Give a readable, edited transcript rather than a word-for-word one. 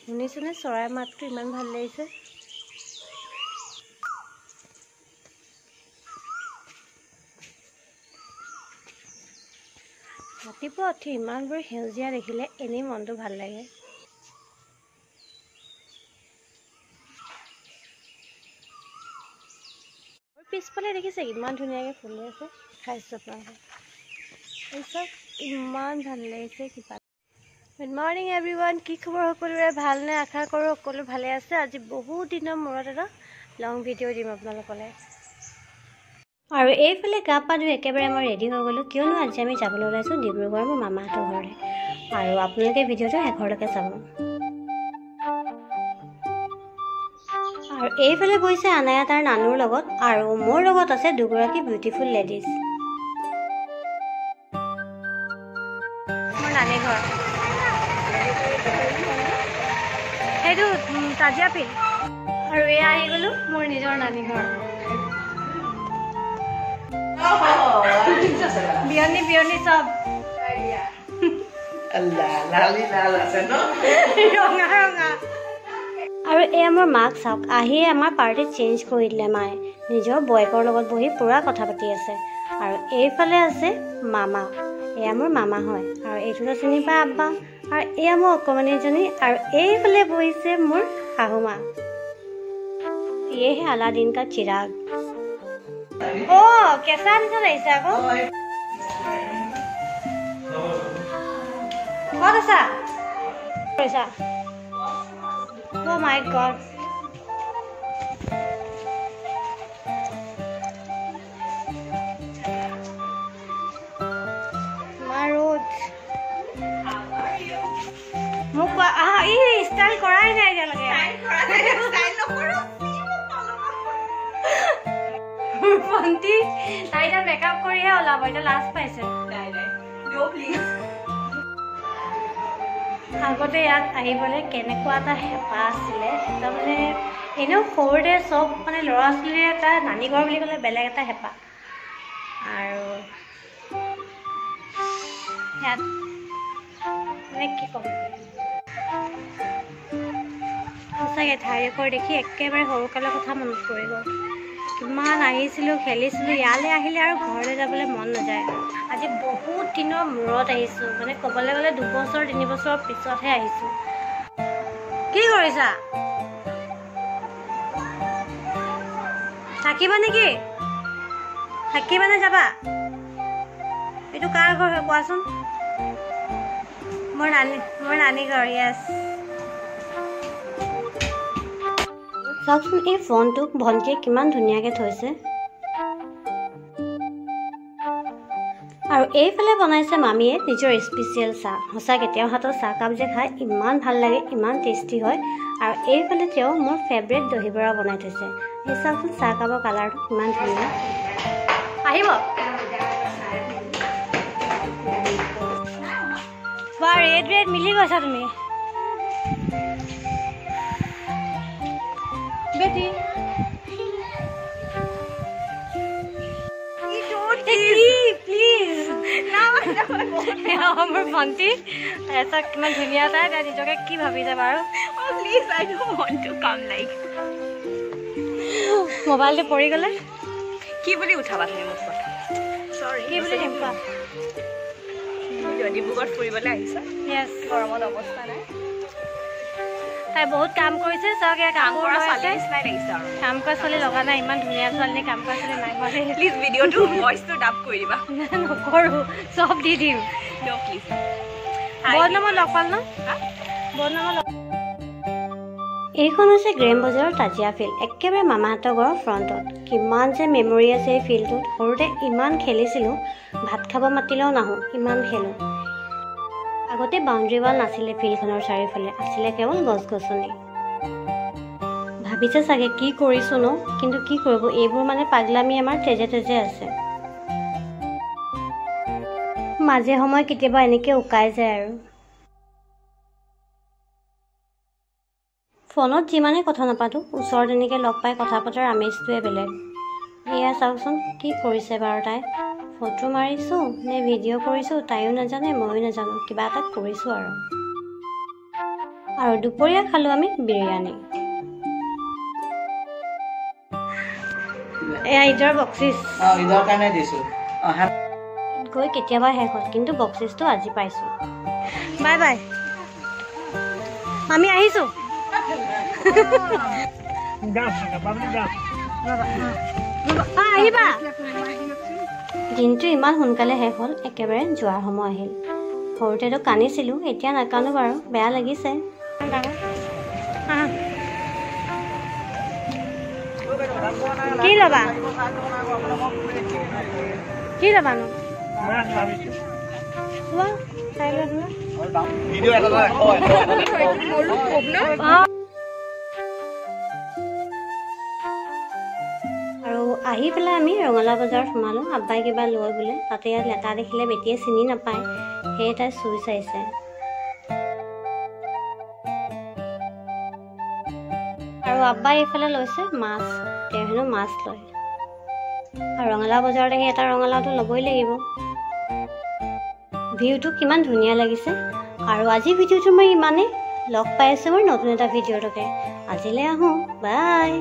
শুনিছেনে চৰাই মাতটো ইমান ভাল লাগিছে। ৰাতিপুৱা উঠি ইমানবোৰ সেউজীয়া দেখিলে এনেই মনটো ভাল লাগে। পিছফালে দেখিছে ইমান ধুনীয়াকৈ ফুলি আছে। খাইছোঁ আপোনালোকে এই চব ইমান ভাল লাগিছে কিবা। গুড মৰ্ণিং এভৰিৱান, কি খবৰ সকলোৰে? ভালনে? আশা কৰোঁ সকলো ভালে আছে। আজি বহুত দিনৰ মূৰত এটা লং ভিডিঅ' দিম আপোনালোকলৈ। আৰু এইফালে গা পা ধুই একেবাৰে মই ৰেডি হৈ গ'লোঁ, কিয়নো আজি আমি যাবলৈ ওলাইছোঁ ডিব্ৰুগড় মোৰ মামাহঁতৰ ঘৰলৈ। আৰু আপোনালোকে ভিডিঅ'টো শেষৰলৈকে চাব। আৰু এইফালে বহিছে আনায়া তাৰ নানুৰ লগত, আৰু মোৰ লগত আছে দুগৰাকী বিউটিফুল লেডিজ। মোৰ নানী ঘৰ সেইটো তাজিয়া পিল। আৰু এয়া আহি গ'লোঁ মোৰ নিজৰ নানী ঘৰ। বিয়নি বিয়নি চব ৰঙা ৰঙা। আৰু এয়া মোৰ মাক চাওক, আহিয়ে আমাৰ পাৰ্টি চেঞ্জ কৰি দিলে মায়ে। নিজৰ বয়েকৰ লগত বহি পূৰা কথা পাতি আছে। আৰু এইফালে আছে মামা, এয়া মোৰ মামা হয়। আৰু এইটোতো চিনি পায় আব্বা। আৰু এয়া মোৰ অকণমানিজনী। আৰু এইফালে বহিছে মোৰ শাহু মা। এহে আলাদিন কা চিৰাগ। কেঁচা নিচিনা লাগিছে আকৌ। ক'ত আছা? কৰিছা? Oh my God. Marut. মোক কোৱা ষ্টাইল কৰাই নাই এতিয়ালৈকে। ভণ্টি তাই এতিয়া মেকআপ কৰিহে ওলাব, এতিয়া লাজ পাইছে। আগতে ইয়াত আহিবলৈ কেনেকুৱা এটা হেঁপাহ আছিলে। তাৰমানে এনেও সৰুতে চব মানে ল'ৰা ছোৱালীৰ এটা নানী ঘৰ বুলি ক'লে বেলেগ এটা হেঁপাহ। আৰু ইয়াত মানে কি ক'ম, সঁচাকৈ ঠাইডোখৰ দেখি একেবাৰে সৰুকালৰ কথা মনত পৰি গ'ল। কিমান আহিছিলোঁ, খেলিছিলোঁ। ইয়ালৈ আহিলে আৰু ঘৰলৈ যাবলৈ মন নাযায়। আজি বহুত দিনৰ মূৰত আহিছোঁ, মানে ক'বলৈ গ'লে 2 বছৰ 3 বছৰৰ পিছতহে আহিছোঁ। কি কৰিছা? থাকিবা নেকি? থাকিবা নে যাবা? এইটো কাৰ ঘৰ হয় কোৱাচোন? মোৰ নানী ঘৰ। য়েছ। চাওকচোন এই ফোনটোক ভণ্টিয়ে কিমান ধুনীয়াকৈ থৈছে। আৰু এইফালে বনাইছে মামীয়ে নিজৰ স্পেচিয়েল চাহ। সঁচাকৈ তেওঁৰ হাতৰ চাহকাপ যে খাই ইমান ভাল লাগে, ইমান টেষ্টি হয়। আৰু এইফালে তেওঁ মোৰ ফেভৰেট দহি বৰা বনাই থৈছে। এই চাওকচোন চাহকাপৰ কালাৰটো কিমান ধুনীয়া। আহিব বা ৰেড ৰেড মিলি গৈছা তুমি বেটি। মোৰ ভণ্টি চাওক কিমান ধুনীয়া তাই নিজকে কি ভাবিছে বাৰু। মোবাইলটো পৰি গ'লে কি বুলি উঠাবা তুমি মোক কথা? কি বুলি দিম কোৱা? ডিব্ৰুগড়ত ফুৰিবলৈ আহিছা? য়েছ। গৰমত অৱস্থা নাই। তাই বহুত কাম কৰিছে। চাওক এয়া কাম কৰা ছোৱালী নিচিনাই লাগিছে। আৰু কাম কৰা ছোৱালী লগা নাই, ইমান ধুনীয়া ছোৱালী কাম কৰা ছোৱালী নাই হোৱা। প্লিজ ভিডিঅ'টো ভইচটো ডাব কৰি দিবা। নকৰোঁ, চব দি দিম। প্লিজ। বহুত নামত লগ পাল ন? বহুত নামত লগ। এইখন হৈছে গ্ৰেম বজাৰৰ তাজিয়া ফিল্ড, একেবাৰে মামাহঁতৰ ঘৰৰ ফ্ৰণ্টত। কিমান যে মেমৰি আছে এই ফিল্ডটোত। সৰুতে ইমান খেলিছিলোঁ, ভাত খাব মাতিলেও নাহোঁ, ইমান খেলোঁ। আগতে বাউণ্ডেৰী ৱাল নাছিলে ফিল্ডখনৰ চাৰিওফালে, আছিলে কেৱল গছ গছনি। ভাবিছে চাগে কি কৰিছোঁ ন, কিন্তু কি কৰিব, এইবোৰ মানে পাগলামি আমাৰ তেজে তেজে আছে। মাজে সময়ে কেতিয়াবা এনেকৈ উকাই যায় আৰু। ফোনত যিমানে কথা নাপাতোঁ, ওচৰত এনেকৈ লগ পাই কথা পতাৰ আমেজটোৱে বেলেগ। এয়া চাওকচোন কি কৰিছে বাৰু তাই। ফটো মাৰিছোঁ নে ভিডিঅ' কৰিছোঁ তাইও নাজানে, ময়ো নাজানো, কিবা এটা কৰিছোঁ আৰু। আৰু দুপৰীয়া খালোঁ আমি বিৰিয়ানী। এয়া ঈদৰ বক্সিছ ঈদৰ কাৰণে দিছোঁ। গৈ কেতিয়াবা শেষ হ'ল, কিন্তু বক্সিছটো আজি পাইছোঁ। বাই বাই, আমি আহিছোঁ। আহিবা। দিনটো ইমান সোনকালে শেষ হ'ল, একেবাৰে যোৱাৰ সময় আহিল। সৰুতেতো কান্দিছিলোঁ, এতিয়া নাকান্দো বাৰু, বেয়া লাগিছে। কি ল'বা? কি ল'বানো? আৰু আহি পেলাই আমি ৰঙালাও বজাৰত সোমালোঁ। আব্বাই কিবা লয় বোলে, তাতে ইয়াত লেটা দেখিলে বেটিয়ে চিনি নাপায়, সেয়ে তাই চুই চাইছে। আৰু আব্বাই এইফালে লৈছে মাছ, তেওঁ হেনো মাছ লয়। আৰু ৰঙালাও বজাৰত আহি এটা ৰঙালাওটো ল'বই লাগিব। ভিউটো কিমান ধুনীয়া লাগিছে। আৰু আজি ভিডিঅ'টো মই ইমানেই। লগ পাই আছোঁ মই নতুন এটা ভিডিঅ'টোকে। আজিলৈ আহোঁ, বাই।